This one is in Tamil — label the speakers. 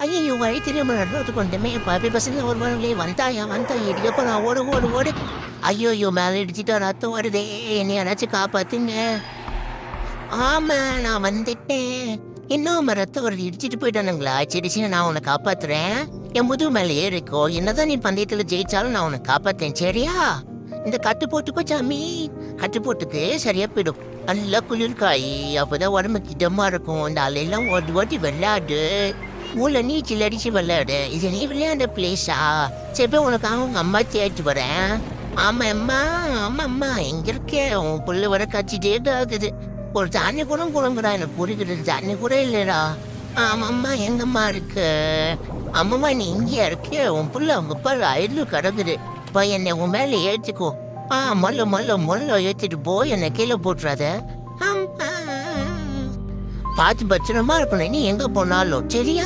Speaker 1: ஐயய்யோ! வழி தெரியாம ரோட்டுக்கு வந்துட்டோமே! பாப்பி பசங்க வருவானுங்களே! வந்தாயா? வந்தாயா? இடியப்பா ஓடு, ஓடு, ஓடு! ஐய்யய்யோ! மேல இடிச்சுட்டா ரத்தம் வருதே! என்னைய யாராச்சும் காப்பாத்துங்க! ஆமா, நான் வந்துட்டேன். என்னாம்மா ரத்தம் வருது? இடிச்சுட்டு போயிட்டானுங்களா? சரி, சரி நான் உன்ன காப்பாத்துறேன். என் முதுகு மேல ஏறிக்கோ. என்னதான் நீ பந்தயத்துல ஜெயிச்சாலும் நான் உன்ன காப்பாத்தேன். சரியா? இந்த கட்டு போட்டுக்கோ சாமி. கட்டு போட்டுக்கு சரியா போயிடும். நல்லா குளிர் காயி. அப்பதான் உடம்புக்கு இதமா இருக்கும். இந்த அலையெல்லாம் ஓடி ஓடி விளையாடு. ஊர்ல நீச்சல் அடிச்சு விளையாடு. இது நீ விளையாட பிளேஸா? சரி போய் உனக்காக உங்க அம்மா தேடிட்டு வரேன். ஆமா அம்மா, ஆமா அம்மா எங்க இருக்க? உன் புள்ள வர கச்சிட்டே ஆகுது. ஒரு தண்ணி கூட கொடுங்கடா, எனக்கு புரிகிறது. தண்ணி கூட இல்லடா. ஆமாம்மா எங்கம்மா இருக்கு? அம்மம்மா நீ இங்கேயா இருக்க? உன் புள்ள அவங்க அப்பா அயலு கிடக்குது. இப்போ என்னை உன் மேல ஏற்றிக்கோ. மொல்ல மொல்ல மொல்ல ஏற்றிட்டு போய் என்னை கீழே போட்டுறாத. அம்மா. பார்த்து பத்திரமா இருக்கணும் நீ எங்க போனாலும் சரியா?